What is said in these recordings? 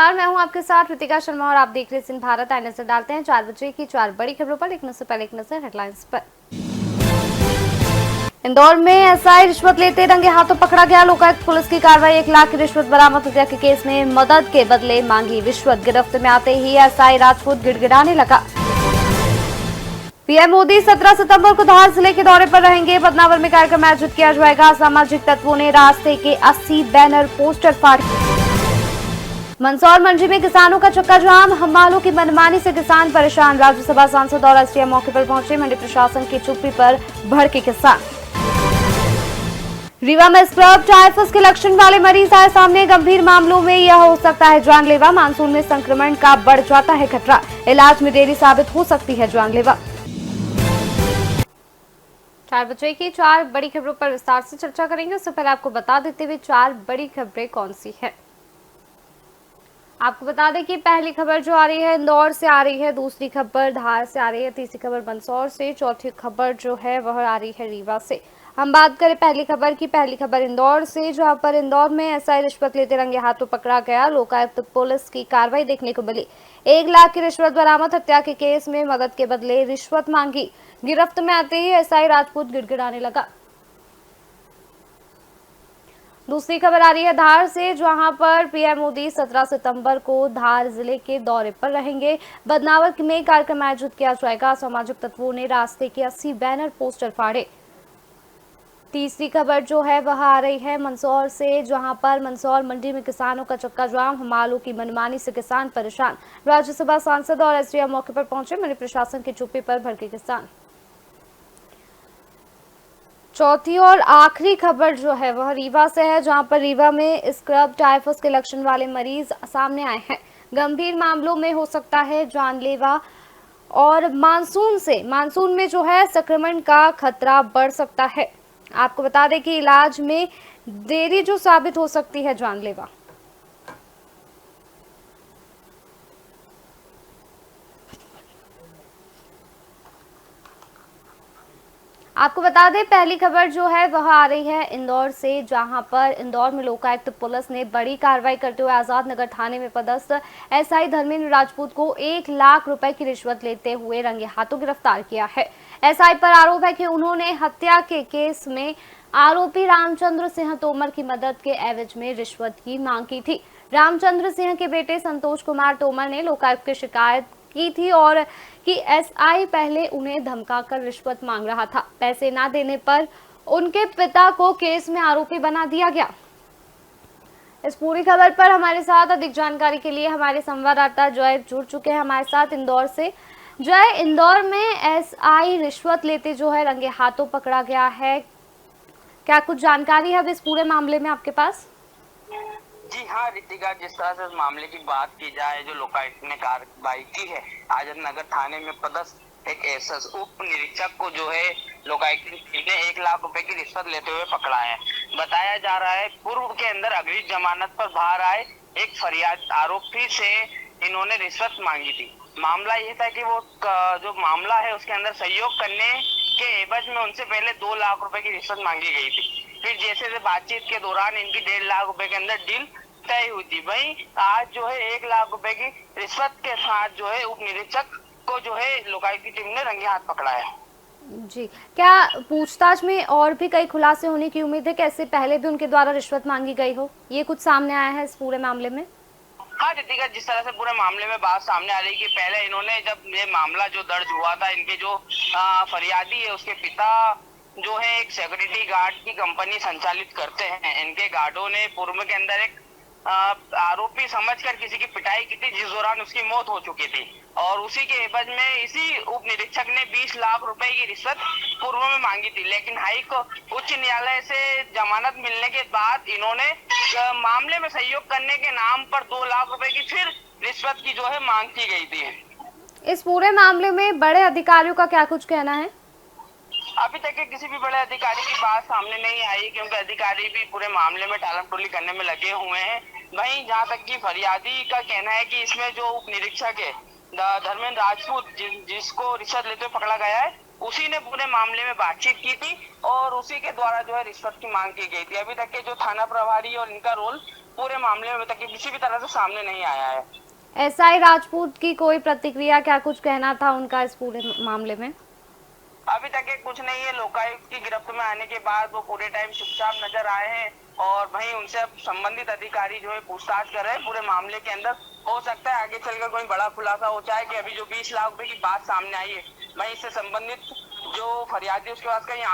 नमस्कार, मैं हूं आपके साथ ऋतिका शर्मा और आप देख रहे हैं भारत। आई नजर डालते हैं 4 बजे की 4 बड़ी खबरों पर। लेकिन उससे पहले एक नजर हेडलाइंस पर। इंदौर में एसआई रिश्वत लेते रंगे हाथों पकड़ा गया। लोकायुक्त पुलिस की कार्रवाई। 1 लाख की रिश्वत बरामद। हत्या के केस में मदद के बदले मांगी रिश्वत। गिरफ्त में आते ही एसआई राजपूत गिड़गिड़ाने लगा। पीएम मोदी 17 सितंबर को धार जिले के दौरे पर रहेंगे। बदनावर में कार्यक्रम आयोजित किया जाएगा। सामाजिक तत्वों ने रास्ते के 80 बैनर पोस्टर फाड़े। मंदसौर मंडी में किसानों का चक्का जाम। हमालों की मनमानी से किसान परेशान। राज्यसभा सांसद और एसडीएम मौके पर पहुंचे। मंडी प्रशासन की चुप्पी पर भड़के किसान। रीवा में स्क्रब टाइफस के लक्षण वाले मरीज आए सामने। गंभीर मामलों में यह हो सकता है जानलेवा। मानसून में संक्रमण का बढ़ जाता है खतरा। इलाज में देरी साबित हो सकती है जानलेवा। 4 बजे की 4 बड़ी खबरों पर विस्तार से चर्चा करेंगे। उससे पहले आपको बता देते हुए 4 बड़ी खबरें कौन सी है। आपको बता दें कि पहली खबर जो आ रही है इंदौर से आ रही है, दूसरी खबर धार से आ रही है, तीसरी खबर मंदसौर से, चौथी खबर जो है वह आ रही है रीवा से। हम बात करें पहली खबर की। पहली खबर इंदौर से, जहां पर इंदौर में एसआई रिश्वत लेते रंगे हाथों पकड़ा गया। लोकायुक्त पुलिस की कार्रवाई देखने को मिली। 1 लाख की रिश्वत बरामद। हत्या के केस में मदद के बदले रिश्वत मांगी। गिरफ्त में आते ही एसआई राजपूत गिड़गिड़ाने लगा। दूसरी खबर आ रही है धार से, जहां पर पीएम मोदी 17 सितंबर को धार जिले के दौरे पर रहेंगे। बदनावर में कार्यक्रम आयोजित किया जाएगा। सामाजिक तत्वों ने रास्ते के 80 बैनर पोस्टर फाड़े। तीसरी खबर जो है वह आ रही है मंदसौर से, जहां पर मंदसौर मंडी में किसानों का चक्का जाम। हमालों की मनमानी से किसान परेशान। राज्यसभा सांसद और एसडीएम मौके पर पहुंचे। मंडी प्रशासन की चुप्पी पर भड़के किसान। चौथी और आखिरी खबर जो है वह रीवा से है, जहां पर रीवा में स्क्रब टाइफस के लक्षण वाले मरीज सामने आए हैं। गंभीर मामलों में हो सकता है जानलेवा। और मानसून में जो है संक्रमण का खतरा बढ़ सकता है। आपको बता दें कि इलाज में देरी जो साबित हो सकती है जानलेवा। आपको बता दें पहली खबर जो है वह आ रही है इंदौर से, जहां पर इंदौर में लोकायुक्त पुलिस ने बड़ी कार्रवाई करते हुए आजाद नगर थाने में पदस्थ एसआई धर्मेंद्र राजपूत को 1 लाख रुपए की रिश्वत लेते हुए रंगे हाथों गिरफ्तार किया है। एसआई पर आरोप है कि उन्होंने हत्या के केस में आरोपी रामचंद्र सिंह तोमर की मदद के एवज में रिश्वत की मांग की थी। रामचंद्र सिंह के बेटे संतोष कुमार तोमर ने लोकायुक्त की शिकायत की थी और कि एसआई पहले उन्हें धमकाकर रिश्वत मांग रहा था। पैसे ना देने पर उनके पिता को केस में आरोपी बना दिया गया। इस पूरी खबर पर हमारे साथ अधिक जानकारी के लिए हमारे संवाददाता जय जुड़ चुके हैं हमारे साथ इंदौर से। जय, इंदौर में एसआई रिश्वत लेते जो है रंगे हाथों पकड़ा गया है, क्या कुछ जानकारी है अब इस पूरे मामले में आपके पास? जी हाँ रितिका, जिस तरह से इस मामले की बात की जाए, जो लोकायुक्त ने कार्रवाई की है, आजाद नगर थाने में पदस्थ एक एसएस उप निरीक्षक को जो है लोकायुक्त की टीम ने 1 लाख रुपए की रिश्वत लेते हुए पकड़ा है। बताया जा रहा है पूर्व के अंदर अग्रिम जमानत पर बाहर आए एक फरियाद आरोपी से इन्होंने रिश्वत मांगी थी। मामला ये था कि वो जो मामला है उसके अंदर सहयोग करने के एवज में उनसे पहले 2 लाख रुपए की रिश्वत मांगी गई थी। फिर जैसे बातचीत के दौरान इनकी 1.5 लाख रुपए के अंदर डील तय हुई थी। वहीं आज जो है 1 लाख रुपए की रिश्वत के साथ जो है उप निरीक्षक को जो है लोकायुक्त की टीम ने रंगे हाथ पकड़ा है। जी, क्या पूछताछ में और भी कई खुलासे होने की उम्मीद है? कैसे पहले भी उनके द्वारा रिश्वत मांगी गई हो, ये कुछ सामने आया है इस पूरे मामले में? हाँ रितिका, जिस तरह से पूरे मामले में बात सामने आ रही कि पहले इन्होंने जब ये मामला जो दर्ज हुआ था, इनके जो फरियादी है उसके पिता जो है एक सिक्योरिटी गार्ड की कंपनी संचालित करते हैं। इनके गार्डों ने पूर्व के अंदर एक आरोपी समझकर किसी की पिटाई की थी, जिस दौरान उसकी मौत हो चुकी थी। और उसी के एवज में इसी उप निरीक्षक ने 20 लाख रुपए की रिश्वत पूर्व में मांगी थी। लेकिन उच्च न्यायालय से जमानत मिलने के बाद इन्होंने मामले में सहयोग करने के नाम पर 2 लाख रुपए की फिर रिश्वत की जो है मांग की गई थी। इस पूरे मामले में बड़े अधिकारियों का क्या कुछ कहना है? अभी तक के किसी भी बड़े अधिकारी की बात सामने नहीं आई, क्योंकि अधिकारी भी पूरे मामले में टालम-टोली करने में लगे हुए हैं। वहीं जहां तक कि फरियादी का कहना है कि इसमें जो उप निरीक्षक है धर्मेंद्र राजपूत, जिसको रिश्वत लेते हुए पकड़ा गया है, उसी ने पूरे मामले में बातचीत की थी और उसी के द्वारा जो है रिश्वत की मांग की गई थी। अभी तक के जो थाना प्रभारी और इनका रोल पूरे मामले में अभी तक किसी भी तरह से सामने नहीं आया है। एसआई राजपूत की कोई प्रतिक्रिया, क्या कुछ कहना था उनका इस पूरे मामले में? अभी तक ये कुछ नहीं है। लोकायुक्त की गिरफ्त में आने के बाद वो पूरे टाइम चुपचाप नजर आए हैं और वहीं उनसे अब संबंधित अधिकारी जो है पूछताछ कर रहे हैं पूरे मामले के अंदर। हो सकता है आगे चलकर कोई बड़ा खुलासा हो जाए कि अभी जो 20 लाख रुपए की बात सामने आई है, वहीं इससे संबंधित जो फरियादी उसके पास कहीं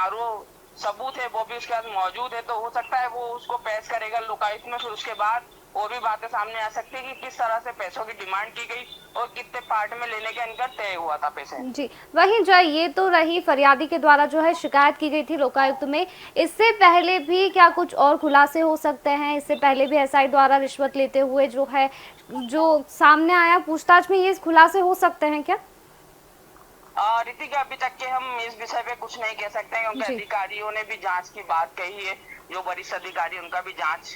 सबूत है वो भी उसके पास मौजूद है, तो हो सकता है वो उसको पेश करेगा लोकायुक्त में। फिर उसके बाद और भी बातें सामने आ सकती है कि किस तरह से पैसों की डिमांड की गई और कितने पार्ट में लेने का इनका तय हुआ था पैसे। जी, वहीं जो ये तो रही फरियादी के द्वारा जो है शिकायत की गई थी लोकायुक्त में। इससे पहले भी क्या कुछ और खुलासे हो सकते हैं? इससे पहले भी एसआई द्वारा रिश्वत लेते हुए जो सामने आया पूछताछ में, ये खुलासे हो सकते हैं क्या? ऋतिका, अभी तक के हम इस विषय पे कुछ नहीं कह सकते हैं क्योंकि अधिकारियों ने भी जांच की बात कही है। जो वरिष्ठ अधिकारी उनका भी जांच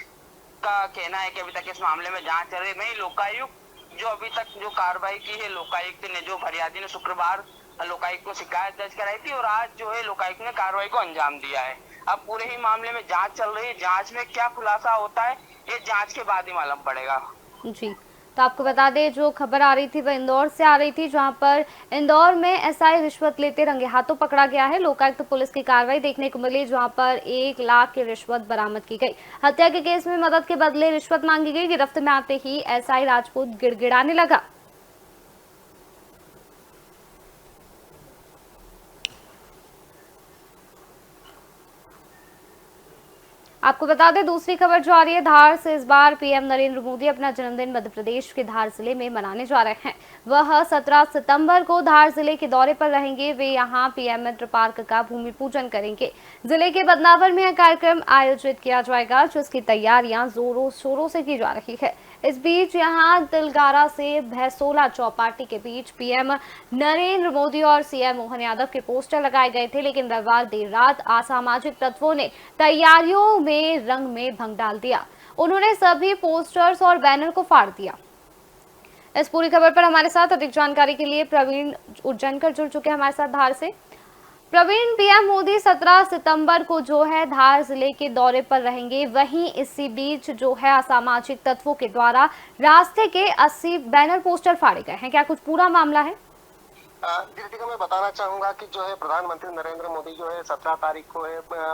का कहना है कि अभी तक इस मामले में जांच चल रही है। वहीं लोकायुक्त जो अभी तक जो कार्रवाई की है, लोकायुक्त ने जो फरियादी ने शुक्रवार लोकायुक्त को शिकायत दर्ज कराई थी और आज जो है लोकायुक्त ने कार्रवाई को अंजाम दिया है। अब पूरे ही मामले में जांच चल रही है। जांच में क्या खुलासा होता है ये जांच के बाद ही मालूम पड़ेगा। जी, तो आपको बता दें जो खबर आ रही थी वह इंदौर से आ रही थी, जहां पर इंदौर में एसआई रिश्वत लेते रंगे हाथों पकड़ा गया है। लोकायुक्त पुलिस की कार्रवाई देखने को मिली, जहां पर 1 लाख की रिश्वत बरामद की गई। हत्या के केस में मदद के बदले रिश्वत मांगी गई। गिरफ्त में आते ही एसआई राजपूत गिड़गिड़ाने लगा। आपको बता दें दूसरी खबर जो आ रही है धार से। इस बार पीएम नरेंद्र मोदी अपना जन्मदिन मध्य प्रदेश के धार जिले में मनाने जा रहे हैं। वह 17 सितंबर को धार जिले के दौरे पर रहेंगे। वे यहां पीएम मित्र पार्क का भूमि पूजन करेंगे। जिले के बदनावर में यह कार्यक्रम आयोजित किया जाएगा, जिसकी तैयारियां जोरों शोरों से की जा रही है। इस बीच यहां तिलगारा से भैसोला चौपाटी के बीच पीएम नरेंद्र मोदी और सीएम मोहन यादव के पोस्टर लगाए गए थे, लेकिन रविवार देर रात असामाजिक तत्वों ने तैयारियों में रंग में भंग डाल दिया। उन्होंने सभी पोस्टर्स और बैनर को फाड़ दिया। इस पूरी खबर पर हमारे साथ अधिक जानकारी के लिए प्रवीण उज्जैनकर जुड़ चुके हैं हमारे साथ धार से। प्रवीण, पीएम मोदी 17 सितंबर को जो है धार जिले के दौरे पर रहेंगे, वहीं इसी बीच जो है असामाजिक तत्वों के द्वारा रास्ते के 80 बैनर पोस्टर फाड़े गए हैं। क्या कुछ पूरा मामला है? दीपिका, मैं बताना चाहूंगा कि जो है प्रधानमंत्री नरेंद्र मोदी जो है 17 तारीख को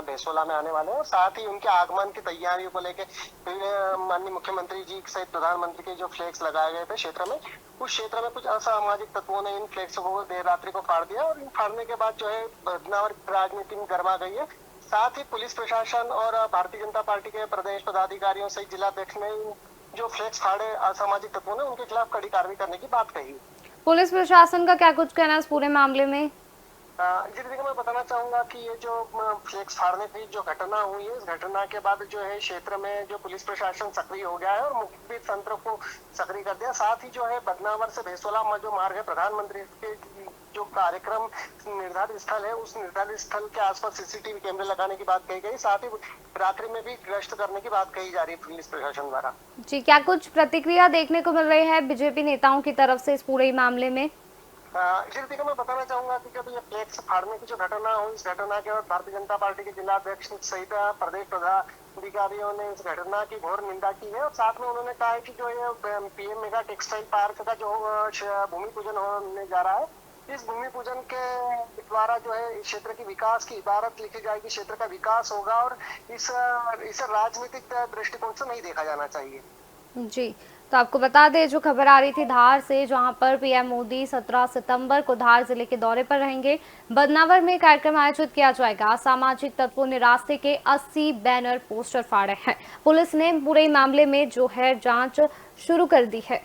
भैसोला में आने वाले हैं और साथ ही उनके आगमन की तैयारियों को लेकर माननीय मुख्यमंत्री जी सहित प्रधानमंत्री के जो फ्लैग्स लगाए गए थे क्षेत्र में, उस क्षेत्र में कुछ असामाजिक तत्वों ने इन फ्लैग्स को देर रात्रि को फाड़ दिया और इन फाड़ने के बाद जो है बदनावर राजनीति में गर्मा गई है। साथ ही पुलिस प्रशासन और भारतीय जनता पार्टी के प्रदेश पदाधिकारियों सहित जिलाध्यक्ष ने जो फ्लैग्स फाड़े असामाजिक तत्वों ने, उनके खिलाफ कड़ी कार्रवाई करने की बात कही। पुलिस प्रशासन का क्या कुछ कहना है इस पूरे मामले में? जी देखिए, मैं बताना चाहूंगा कि ये जो फ्लैक्स फाड़ने की जो घटना हुई है, इस घटना के बाद जो है क्षेत्र में जो पुलिस प्रशासन सक्रिय हो गया है और मुखबिर तंत्र को सक्रिय कर दिया। साथ ही जो है बदनावर से भैसोला जो मार्ग है, प्रधानमंत्री के जो कार्यक्रम निर्धारित स्थल है, उस निर्धारित स्थल के आसपास सीसीटीवी कैमरे लगाने की बात कही गई। साथ ही रात्रि में भी गश्त करने की बात कही जा रही है पुलिस प्रशासन द्वारा। जी, क्या कुछ प्रतिक्रिया देखने को मिल रही है बीजेपी नेताओं की तरफ से इस पूरे मामले में? देखिए, मैं बताना चाहूंगा कि जब ये फ्लैक्स फाड़ने की जो घटना हुई, इस घटना के बाद भारतीय जनता पार्टी के जिलाध्यक्ष सहित प्रदेश पदाधिकारियों ने इस घटना की घोर निंदा की है और साथ में उन्होंने कहा है कि जो ये पीएम मेगा टेक्सटाइल पार्क का जो भूमि पूजन होने जा रहा है, इस भूमि पूजन के द्वारा जो है इस क्षेत्र की विकास की इबारत लिखी जाएगी, क्षेत्र का विकास होगा और इसे राजनीतिक दृष्टिकोण से नहीं देखा जाना चाहिए। जी, तो आपको बता दें जो खबर आ रही थी धार से, जहां पर पीएम मोदी 17 सितंबर को धार जिले के दौरे पर रहेंगे। बदनावर में कार्यक्रम आयोजित किया जाएगा। असामाजिक तत्वों ने रास्ते के 80 बैनर पोस्टर फाड़े हैं। पुलिस ने पूरे मामले में जो है जांच शुरू कर दी है।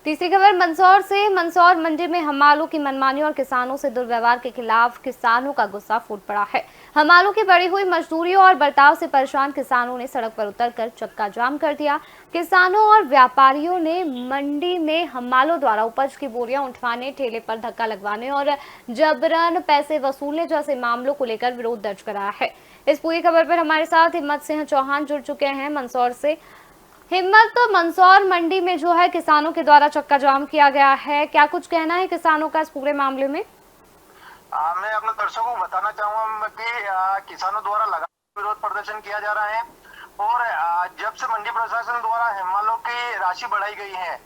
तीसरी खबर मंदसौर से। मंदसौर मंडी में हमालों की मनमानी और किसानों से दुर्व्यवहार के खिलाफ किसानों का गुस्सा फूट पड़ा है। हमालों की बढ़ी हुई मजदूरियों और बर्ताव से परेशान किसानों ने सड़क पर उतरकर चक्का जाम कर दिया। किसानों और व्यापारियों ने मंडी में हमालों द्वारा उपज की बोरियां उठवाने, ठेले पर धक्का लगवाने और जबरन पैसे वसूलने जैसे मामलों को लेकर विरोध दर्ज कराया है। इस पूरी खबर पर हमारे साथ हिम्मत सिंह चौहान जुड़ चुके हैं मंदसौर से। हिम्मत, तो मंदसौर मंडी में जो है किसानों के द्वारा चक्का जाम किया गया है, क्या कुछ कहना है किसानों का इस पूरे मामले में? मैं अपने दर्शकों को बताना चाहूंगा कि किसानों द्वारा लगातार विरोध प्रदर्शन किया जा रहा है और जब से मंडी प्रशासन द्वारा हेमालों की राशि बढ़ाई गई है,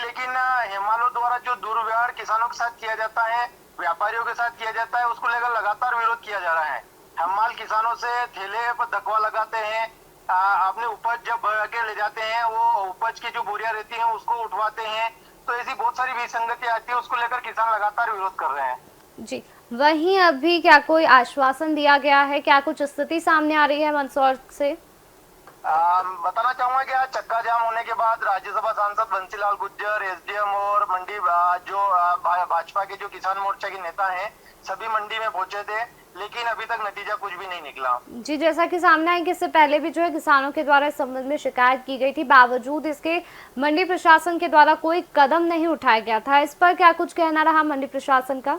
लेकिन हेमालों द्वारा जो दुर्व्यवहार किसानों के साथ किया जाता है, व्यापारियों के साथ किया जाता है, उसको लेकर लगातार विरोध किया जा रहा है। हेमाल किसानों से ठेले पर धक्का लगाते हैं, अपने उपज जब भर के ले जाते हैं, वो उपज की जो बोरियां रहती हैं उसको उठवाते हैं। तो ऐसी बहुत सारी विसंगति आती है, उसको लेकर किसान लगातार विरोध कर रहे हैं। जी, वहीं अभी क्या कोई आश्वासन दिया गया है, क्या कुछ स्थिति सामने आ रही है मंदसौर से? बताना चाहूंगा कि आज चक्का जाम होने के बाद राज्यसभा सांसद बंसीलाल गुर्जर, एसडीएम और मंडी भाजपा के जो किसान मोर्चा के नेता हैं, सभी मंडी में पहुंचे थे, लेकिन अभी तक नतीजा कुछ भी नहीं निकला। जी, जैसा कि सामने आया कि इससे पहले भी जो है किसानों के द्वारा इस संबंध में शिकायत की गई थी, बावजूद इसके मंडी प्रशासन के द्वारा कोई कदम नहीं उठाया गया था। इस पर क्या कुछ कहना रहा मंडी प्रशासन का?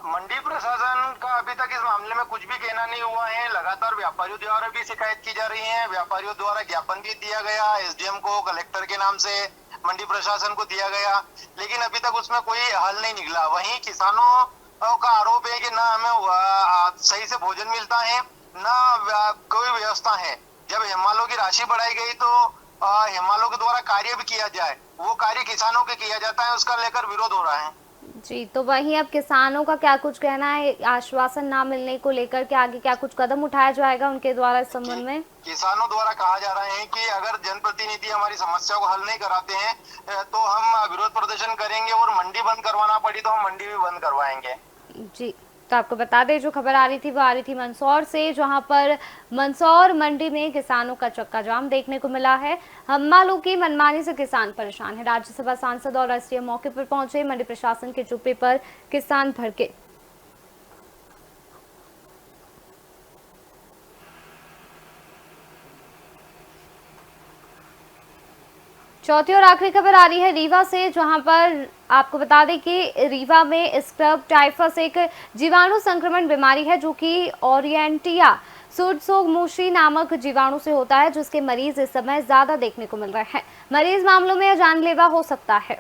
मंडी प्रशासन का अभी तक इस मामले में कुछ भी कहना नहीं हुआ है। लगातार व्यापारियों द्वारा भी शिकायत की जा रही है, व्यापारियों द्वारा ज्ञापन भी दिया गया एसडीएम को, कलेक्टर के नाम से मंडी प्रशासन को दिया गया, लेकिन अभी तक उसमें कोई हल नहीं निकला। वहीं किसानों का आरोप है कि न हमें सही से भोजन मिलता है, न कोई व्यवस्था है। जब हेमालों की राशि बढ़ाई गई तो हेमालों के द्वारा कार्य भी किया जाए, वो कार्य किसानों के किया जाता है, उसका लेकर विरोध हो रहा है। जी, तो वहीं अब किसानों का क्या कुछ कहना है आश्वासन ना मिलने को लेकर के? आगे क्या कुछ कदम उठाया जाएगा उनके द्वारा इस संबंध में? किसानों द्वारा कहा जा रहा है कि अगर जनप्रतिनिधि हमारी समस्या को हल नहीं कराते हैं तो हम विरोध प्रदर्शन करेंगे और मंडी बंद करवाना पड़ी तो हम मंडी भी बंद करवाएंगे। जी, तो आपको बता दें जो खबर आ रही थी वो आ रही थी मंदसौर से, जहां पर मंदसौर मंडी में किसानों का चक्का जाम देखने को मिला है। हेमालों की मनमानी से किसान परेशान है। राज्यसभा सांसद और एसडीएम मौके पर पहुंचे, मंडी प्रशासन के चुप्पे पर किसान भड़के। चौथी और आखिरी खबर आ रही है रीवा से, जहां पर आपको बता दें कि रीवा में स्क्रब टाइफस एक जीवाणु संक्रमण बीमारी है जो कि ओरिएंटिया सूडोमोनास नामक जीवाणु से होता है, जिसके मरीज इस समय ज्यादा देखने को मिल रहे हैं। मरीज मामलों में जानलेवा हो सकता है।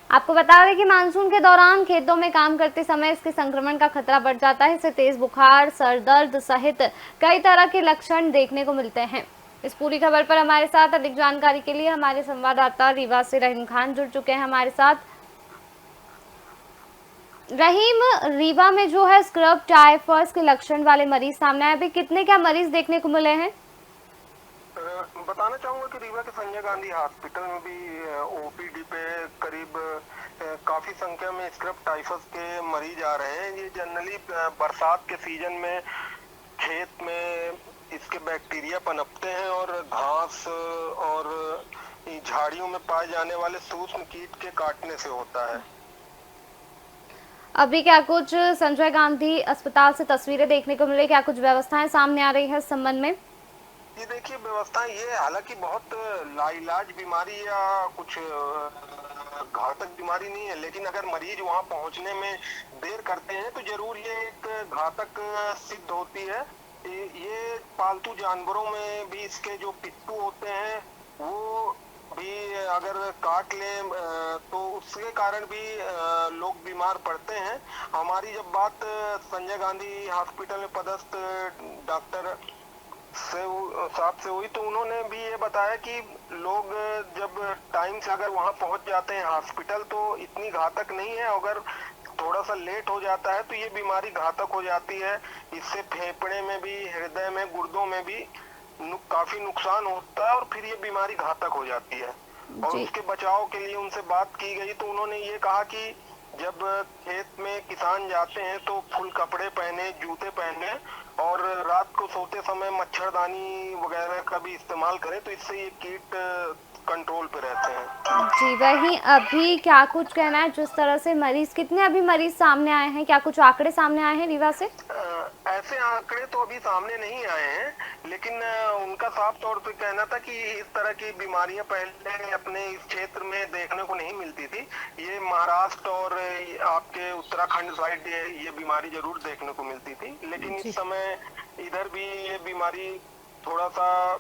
आपको बता दें कि मानसून के दौरान खेतों में काम करते समय इसके संक्रमण का खतरा बढ़ जाता है। इससे तेज बुखार, सर दर्द सहित कई तरह के लक्षण देखने को मिलते हैं। इस पूरी खबर पर हमारे साथ अधिक जानकारी के लिए हमारे संवाददाता रीवा से रहीम खान जुड़ चुके हैं हमारे साथ। रहीम, रीवा में जो है स्क्रब टाइफस के लक्षण वाले मरीज सामने आए, अभी कितने क्या मरीज देखने को मिले हैं? बताना चाहूंगा कि रीवा के संजय गांधी हॉस्पिटल में भी ओपीडी पे करीब काफी संख्या में स्क्रब टाइफस के मरीज आ रहे हैं। ये जनरली बरसात के सीजन में खेत में इसके बैक्टीरिया पनपते हैं और घास और झाड़ियों में पाए जाने वाले सूक्ष्म कीट के काटने से होता है। अभी क्या कुछ संजय गांधी अस्पताल से तस्वीरें देखने को मिले, क्या कुछ व्यवस्थाएं सामने आ रही है इस संबंध में? ये देखिए व्यवस्था ये हालांकि बहुत लाइलाज बीमारी या कुछ घातक बीमारी नहीं है, लेकिन अगर मरीज वहां पहुंचने में देर करते हैं तो जरूर ये एक घातक सिद्ध होती है। ये पालतू जानवरों में भी इसके जो पिट्ठू होते हैं वो भी अगर काट लें तो उसके कारण भी लोग बीमार पड़ते हैं। हमारी जब बात संजय गांधी हॉस्पिटल में पदस्थ डॉक्टर साहब से हुई तो उन्होंने भी ये बताया कि लोग जब टाइम से अगर वहां पहुंच जाते हैं हॉस्पिटल तो इतनी घातक नहीं है, अगर थोड़ा सा लेट हो जाता है तो ये बीमारी घातक हो जाती है। इससे फेफड़े में भी, हृदय में, गुर्दों में भी काफी नुकसान होता है और फिर ये बीमारी घातक हो जाती है। और उसके बचाव के लिए उनसे बात की गई तो उन्होंने ये कहा कि जब खेत में किसान जाते हैं तो फुल कपड़े पहने, जूते पहने और रात को सोते समय मच्छरदानी वगैरह का भी इस्तेमाल करें तो इससे ये कीट कंट्रोल पे रहते हैं। जी, वहीं अभी क्या कुछ कहना है जिस तरह से मरीज, कितने अभी मरीज सामने आए हैं, क्या कुछ आंकड़े सामने आए हैं रीवा से? ऐसे आंकड़े तो अभी सामने नहीं आए हैं, लेकिन उनका साफ तौर पे कहना था कि इस तरह की बीमारियां पहले अपने इस क्षेत्र में देखने को नहीं मिलती थी। ये महाराष्ट्र और आपके उत्तराखंड साइड ये बीमारी जरूर देखने को मिलती थी, लेकिन इस समय इधर भी ये बीमारी थोड़ा सा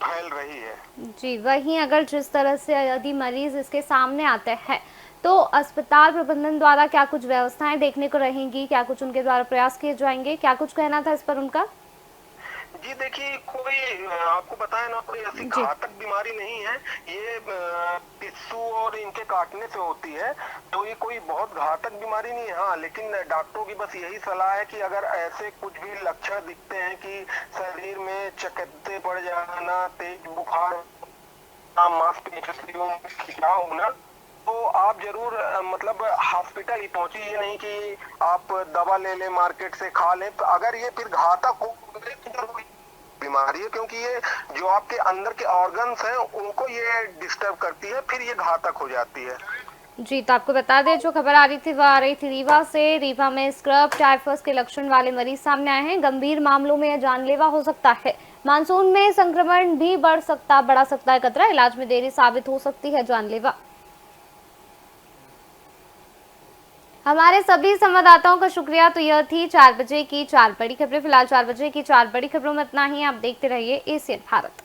फैल रही है। जी, वहीं अगर जिस तरह से यदि मरीज इसके सामने आते हैं तो अस्पताल प्रबंधन द्वारा क्या कुछ व्यवस्थाएं देखने को रहेंगी, क्या कुछ उनके द्वारा प्रयास किए जाएंगे, क्या कुछ कहना था इस पर उनका? जी देखिए, कोई आपको बताया ना, कोई ऐसी जी। घातक बीमारी नहीं है। ये पिस्सू और इनके काटने से होती है, तो ये कोई बहुत घातक बीमारी नहीं है। हाँ, लेकिन डॉक्टरों की बस यही सलाह है कि अगर ऐसे कुछ भी लक्षण दिखते हैं कि शरीर में चकत्ते पड़ जाना, तेज बुखार, मांसपेशियों में खिंचाव होना, तो आप जरूर मतलब हॉस्पिटल ही पहुंचे। ये नहीं कि आप दवा ले लें मार्केट से, खा लें। तो अगर ये फिर घातक हो तो बीमारी है, क्योंकि ये जो आपके अंदर के ऑर्गन्स हैं उनको ये डिस्टर्ब करती है, फिर ये घातक हो जाती है। जी, तो आपको बता दें, जो खबर आ रही थी वह आ रही थी रीवा से। रीवा में स्क्रब टाइफस के लक्षण वाले मरीज सामने आए हैं। गंभीर मामलों में यह जानलेवा हो सकता है। मानसून में संक्रमण भी बढ़ा सकता है खतरा। इलाज में देरी साबित हो सकती है जानलेवा। हमारे सभी संवाददाताओं का शुक्रिया। तो यह थी 4 बजे की 4 बड़ी खबरें। फिलहाल 4 बजे की 4 बड़ी खबरों में इतना ही। आप देखते रहिए एशियन भारत।